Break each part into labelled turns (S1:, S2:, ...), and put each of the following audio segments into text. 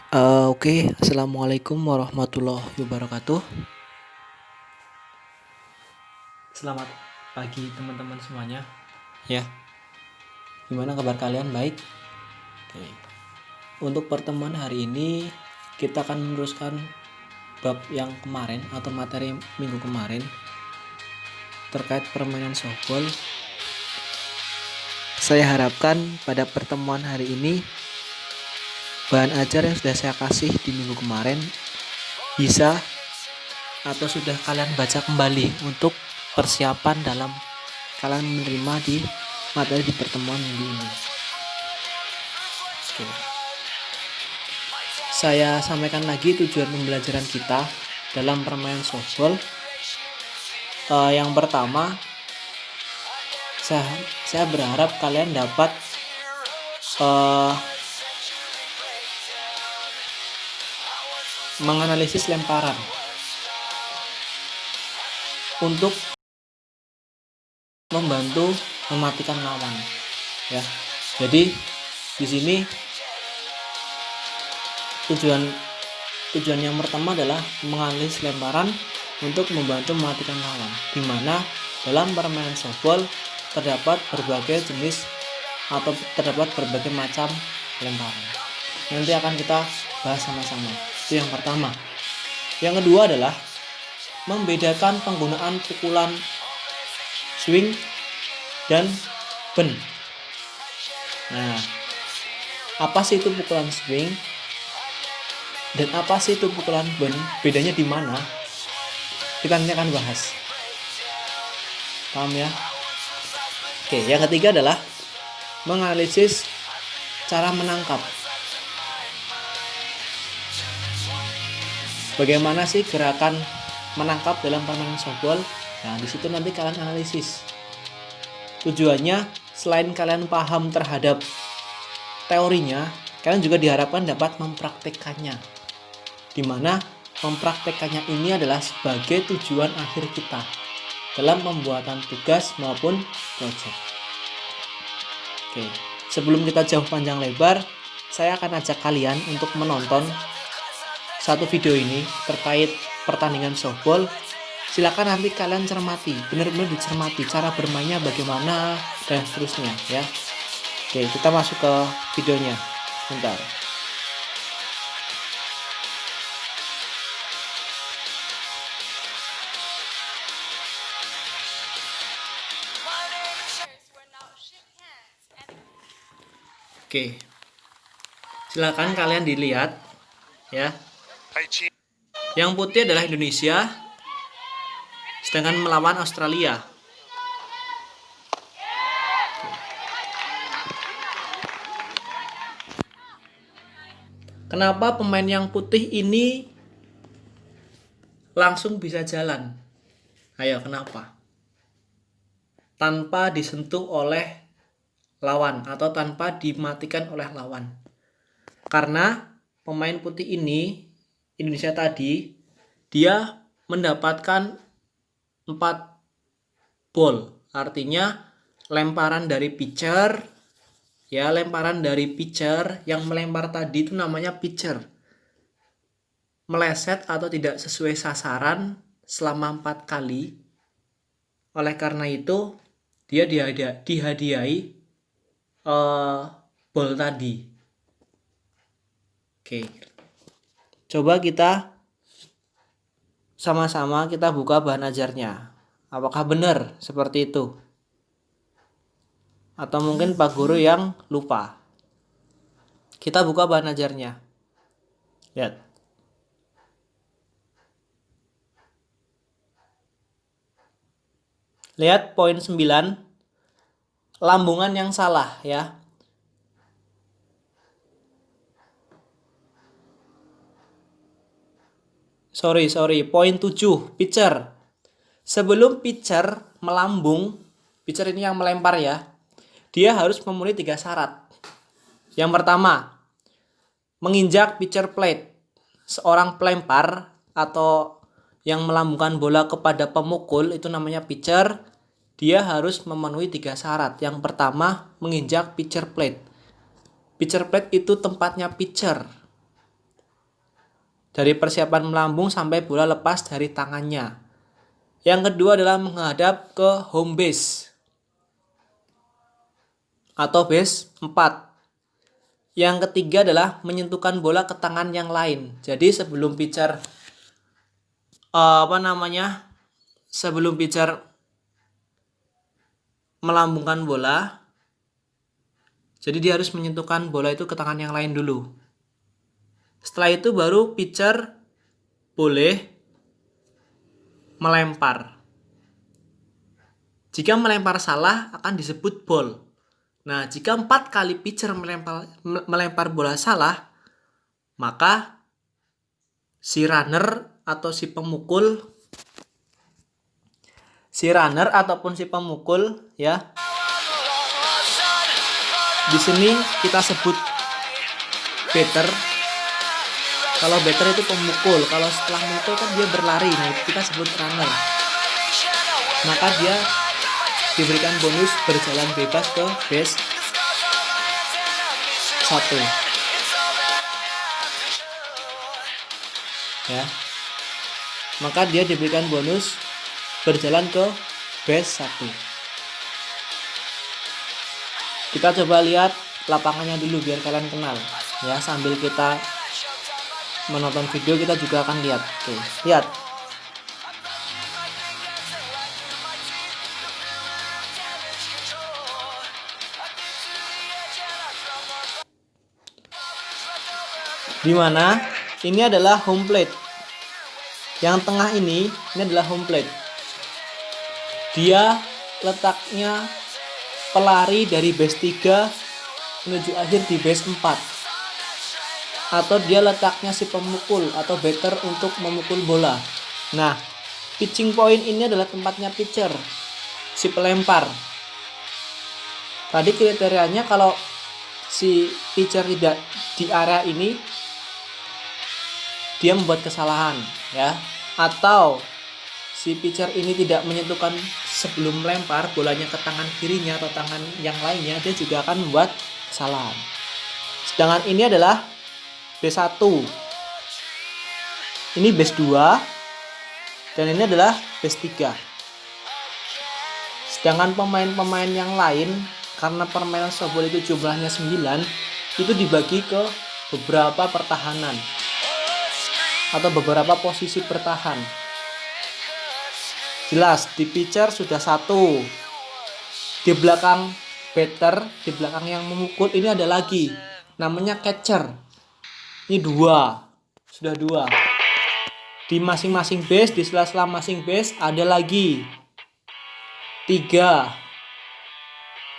S1: Oke, Assalamualaikum warahmatullahi wabarakatuh. Selamat pagi teman-teman semuanya. Ya, gimana kabar kalian? Baik? Oke. Untuk pertemuan hari ini kita akan meneruskan bab yang kemarin atau materi minggu kemarin terkait permainan softball. Saya harapkan pada pertemuan hari ini bahan ajar yang sudah saya kasih di minggu kemarin bisa atau sudah kalian baca kembali untuk persiapan dalam kalian menerima di materi di pertemuan minggu ini. Oke. Saya sampaikan lagi tujuan pembelajaran kita dalam permainan softball. Yang pertama, saya berharap kalian dapat menganalisis lemparan untuk membantu mematikan lawan, ya. Jadi di sini tujuan yang pertama adalah menganalisis lemparan untuk membantu mematikan lawan, di mana dalam permainan softball terdapat berbagai jenis atau terdapat berbagai macam lemparan. Nanti akan kita bahas sama-sama. Itu yang pertama. Yang kedua adalah membedakan penggunaan pukulan swing dan bend. Nah, apa sih itu pukulan swing dan apa sih itu pukulan bend? Bedanya di mana? Kita nanti akan bahas. Paham ya? Oke, yang ketiga adalah menganalisis cara menangkap. Bagaimana sih gerakan menangkap dalam permainan softball? Nah, di situ nanti kalian analisis. Tujuannya selain kalian paham terhadap teorinya, kalian juga diharapkan dapat mempraktekkannya. Di mana mempraktekkannya ini adalah sebagai tujuan akhir kita dalam pembuatan tugas maupun proyek. Oke, sebelum kita jauh panjang lebar, saya akan ajak kalian untuk menonton satu video ini terkait pertandingan softball. Silakan nanti kalian cermati, benar-benar dicermati cara bermainnya bagaimana dan seterusnya, ya. Oke, kita masuk ke videonya. Bentar. Oke, silakan kalian dilihat, ya. Yang putih adalah Indonesia, sedangkan melawan Australia. Kenapa pemain yang putih ini langsung bisa jalan? Ayo, kenapa? Tanpa disentuh oleh lawan atau tanpa dimatikan oleh lawan. Karena pemain putih ini, Indonesia tadi, dia mendapatkan 4 ball. Artinya lemparan dari pitcher, ya, lemparan dari pitcher yang melempar tadi itu namanya pitcher. Meleset atau tidak sesuai sasaran selama 4 kali. Oleh karena itu, dia dihadiahi ball tadi. Oke. Coba kita sama-sama kita buka bahan ajarnya. Apakah benar seperti itu? Atau mungkin Pak Guru yang lupa. Kita buka bahan ajarnya. Lihat. Lihat poin 9. Lambungan yang salah, ya. Sorry. Poin 7. Pitcher. Sebelum pitcher melambung, pitcher ini yang melempar, ya. Dia harus memenuhi 3 syarat. Yang pertama, menginjak pitcher plate. Seorang pelempar atau yang melambungkan bola kepada pemukul itu namanya pitcher. Dia harus memenuhi 3 syarat. Yang pertama, menginjak pitcher plate. Pitcher plate itu tempatnya pitcher. dari persiapan melambung sampai bola lepas dari tangannya. Yang kedua adalah menghadap ke home base atau base 4. Yang ketiga adalah menyentuhkan bola ke tangan yang lain. Jadi sebelum pitcher sebelum pitcher melambungkan bola, jadi dia harus menyentuhkan bola itu ke tangan yang lain dulu. Setelah itu baru pitcher boleh melempar. Jika melempar salah akan disebut ball. Nah, jika 4 kali pitcher melempar bola salah, maka si runner ataupun si pemukul ya. Di sini kita sebut batter. Kalau batter itu pemukul, kalau setelah memukul kan dia berlari. Nah, itu kita sebut runner. Maka dia diberikan bonus berjalan bebas ke base 1. Ya. Maka dia diberikan bonus berjalan ke base 1. Kita coba lihat lapangannya dulu biar kalian kenal. Ya, sambil kita menonton video kita juga akan lihat. Oke, lihat. Dimana ini adalah home plate. Yang tengah ini adalah home plate. Dia letaknya pelari dari base 3 menuju akhir di base 4. Atau dia letaknya si pemukul atau batter untuk memukul bola. Nah, pitching point ini adalah tempatnya pitcher, si pelempar. Tadi kriterianya kalau si pitcher tidak di area ini, dia membuat kesalahan ya. Atau si pitcher ini tidak menyentuhkan sebelum melempar bolanya ke tangan kirinya atau tangan yang lainnya, dia juga akan membuat kesalahan. Sedangkan ini adalah base 1. Ini base 2 dan ini adalah base 3. Sedangkan pemain-pemain yang lain, karena permainan softball itu jumlahnya 9, itu dibagi ke beberapa pertahanan atau beberapa posisi bertahan. Jelas di pitcher sudah 1. Di belakang batter, di belakang yang memukul ini ada lagi, namanya catcher. Ini 2. Sudah 2. Di masing-masing base, di sela-sela masing base ada lagi 3,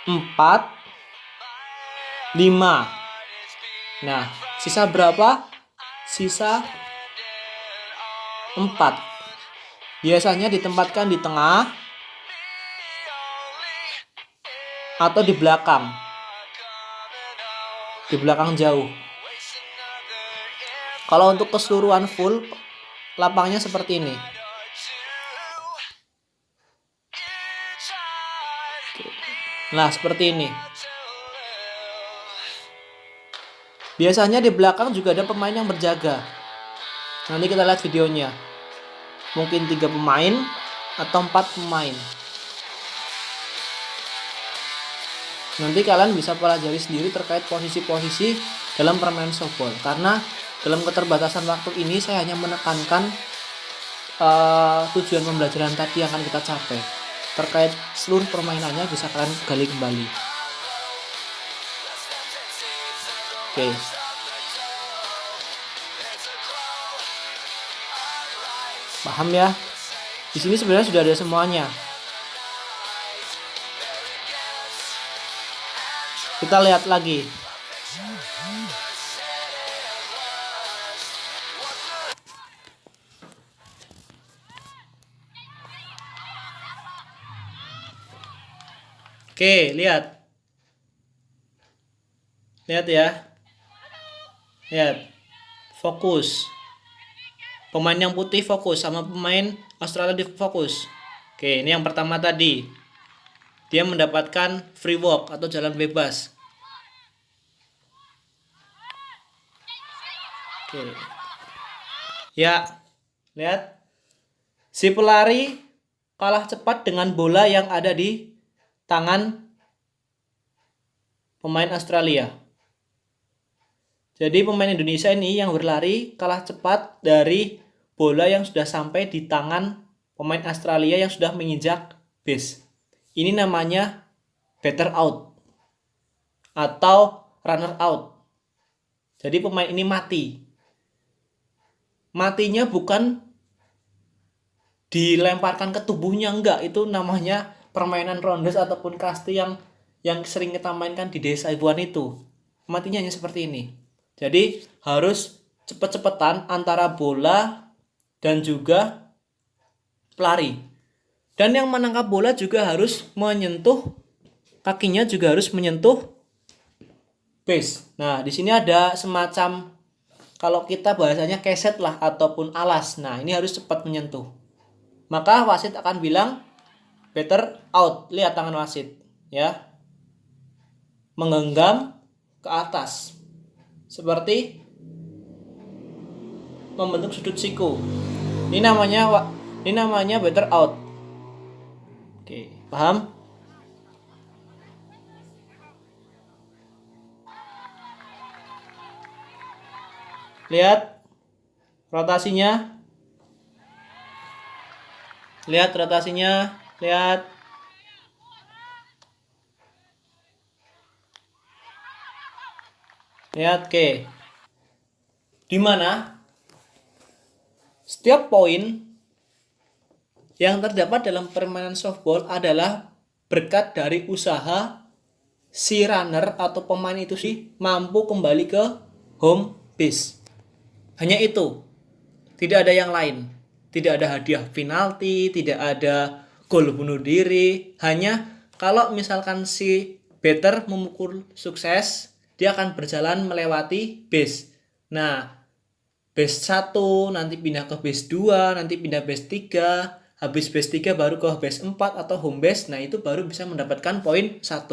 S1: 4, 5. Nah, sisa berapa? Sisa 4. Biasanya ditempatkan di tengah atau di belakang. Di belakang jauh. Kalau untuk keseluruhan full, lapangnya seperti ini. Nah, seperti ini. Biasanya di belakang juga ada pemain yang berjaga. Nanti kita lihat videonya. Mungkin 3 pemain atau 4 pemain. Nanti kalian bisa pelajari sendiri terkait posisi-posisi dalam permainan softball. Karena dalam keterbatasan waktu ini saya hanya menekankan tujuan pembelajaran tadi yang akan kita capai. Terkait seluruh permainannya bisa kalian gali kembali. Oke. Paham ya? Di sini sebenarnya sudah ada semuanya. Kita lihat lagi. Oke, lihat. Lihat ya. Lihat. Fokus. Pemain yang putih fokus sama pemain Australia di fokus. Oke, ini yang pertama tadi. Dia mendapatkan free walk atau jalan bebas. Oke. Ya, lihat. Si pelari kalah cepat dengan bola yang ada di tangan pemain Australia. Jadi pemain Indonesia ini yang berlari kalah cepat dari bola yang sudah sampai di tangan pemain Australia yang sudah menginjak base. Ini namanya batter out atau runner out. Jadi pemain ini mati. Matinya bukan dilemparkan ke tubuhnya, enggak. Itu namanya permainan rondes ataupun kasti yang sering kita mainkan di desa ibuan itu. Matinya hanya seperti ini. Jadi harus cepet-cepetan antara bola dan juga pelari. Dan yang menangkap bola juga harus menyentuh, kakinya juga harus menyentuh base. Nah, di sini ada semacam, kalau kita bahasanya keset lah ataupun alas. Nah, ini harus cepat menyentuh. Maka wasit akan bilang batter out. Lihat tangan wasit, ya. Menggenggam ke atas. Seperti membentuk sudut siku. Ini namanya batter out. Oke, paham? Lihat rotasinya. Lihat rotasinya. Lihat. Lihat, oke. Di mana setiap poin yang terdapat dalam permainan softball adalah berkat dari usaha si runner atau pemain itu sih mampu kembali ke home base. Hanya itu. Tidak ada yang lain. Tidak ada hadiah penalti, tidak ada gol bunuh diri. Hanya kalau misalkan si batter memukul sukses, dia akan berjalan melewati base. Nah, base 1 nanti pindah ke base 2, nanti pindah base 3, habis base 3 baru ke base 4 atau home base. Nah, itu baru bisa mendapatkan poin 1.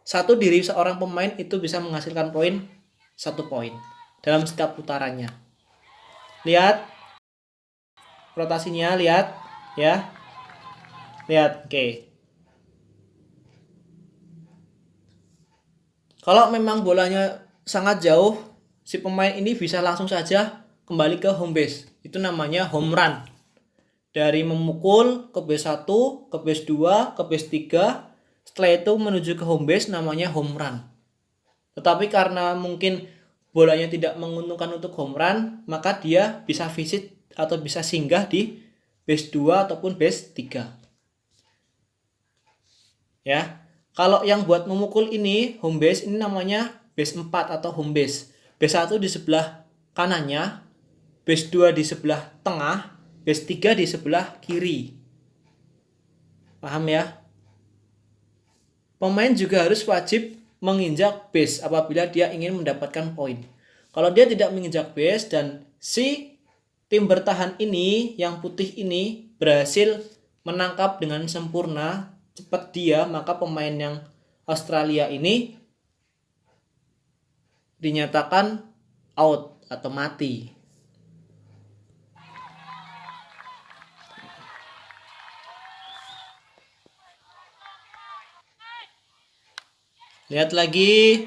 S1: Satu diri seorang pemain itu bisa menghasilkan poin 1 poin dalam setiap putarannya. Lihat rotasinya, lihat ya. Lihat, oke. Kalau memang bolanya sangat jauh, si pemain ini bisa langsung saja kembali ke home base. Itu namanya home run. Dari memukul ke base 1, ke base 2, ke base 3, setelah itu menuju ke home base namanya home run. Tetapi karena mungkin bolanya tidak menguntungkan untuk home run, maka dia bisa visit atau bisa singgah di base 2 ataupun base 3. Ya. Kalau yang buat memukul ini home base, ini namanya base 4 atau home base. Base 1 di sebelah kanannya, base 2 di sebelah tengah, base 3 di sebelah kiri. Paham ya? Pemain juga harus wajib menginjak base apabila dia ingin mendapatkan poin. Kalau dia tidak menginjak base dan si tim bertahan ini, yang putih ini, berhasil menangkap dengan sempurna, cepat dia, maka pemain yang Australia ini dinyatakan out atau mati. Lihat lagi.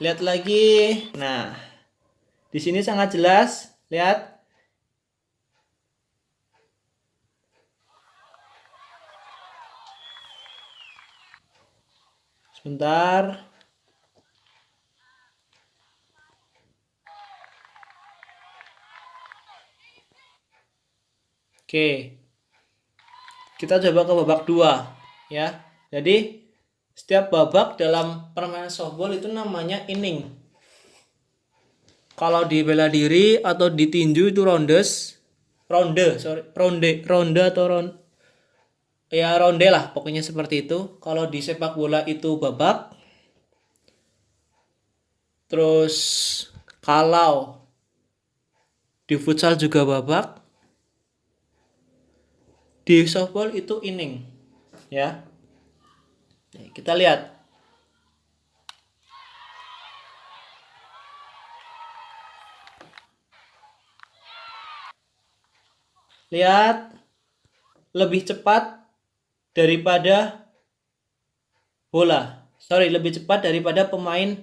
S1: Lihat lagi. Nah, di sini sangat jelas. Lihat. Sebentar. Oke. Kita coba ke babak 2 ya. Jadi setiap babak dalam permainan softball itu namanya inning. Kalau di bela diri atau di tinju itu ronde atau ya ronde lah pokoknya seperti itu. Kalau di sepak bola itu babak. Terus kalau di futsal juga babak. Di softball itu inning ya. Kita lihat. Lihat, lebih cepat daripada bola. Sorry, lebih cepat daripada pemain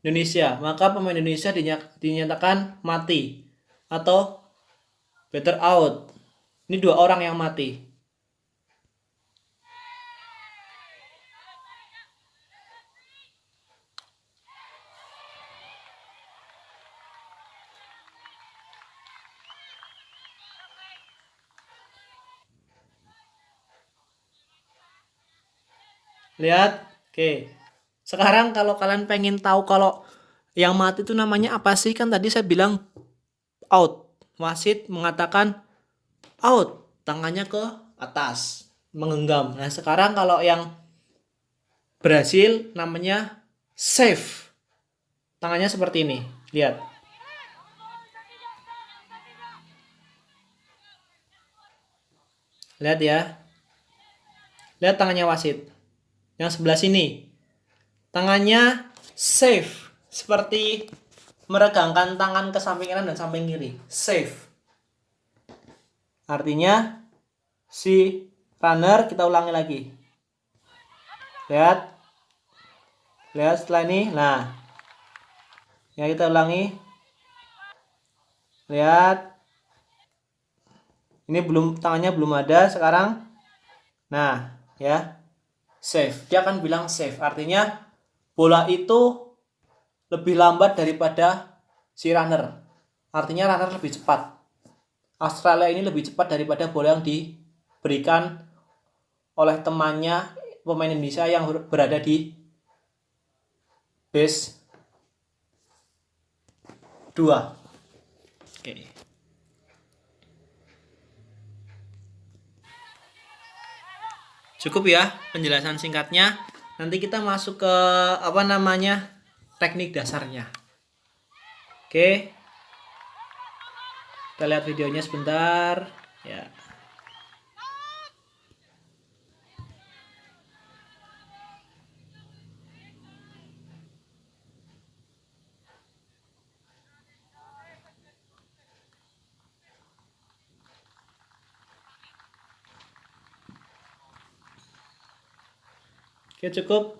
S1: Indonesia. Maka pemain Indonesia dinyatakan mati atau better out. Ini 2 orang yang mati. Lihat, oke. Sekarang kalau kalian pengen tahu kalau yang mati itu namanya apa sih? Kan tadi saya bilang out. Wasit mengatakan out, tangannya ke atas, menggenggam. Nah, sekarang kalau yang berhasil namanya save. Tangannya seperti ini. Lihat. Lihat ya. Lihat tangannya wasit. Yang sebelah sini. Tangannya save. Seperti meregangkan tangan ke samping kanan dan samping kiri. Save. Artinya si runner, kita ulangi lagi. Lihat. Lihat setelah ini. Nah. Ya, kita ulangi. Lihat. Ini tangannya belum ada sekarang. Nah, ya. Save. Dia akan bilang save. Artinya bola itu lebih lambat daripada si runner. Artinya runner lebih cepat. Australia ini lebih cepat daripada bola yang diberikan oleh temannya pemain Indonesia yang berada di base 2. Oke. Cukup ya penjelasan singkatnya. Nanti kita masuk ke teknik dasarnya. Oke. Kita lihat videonya sebentar. Ya. Oke, cukup.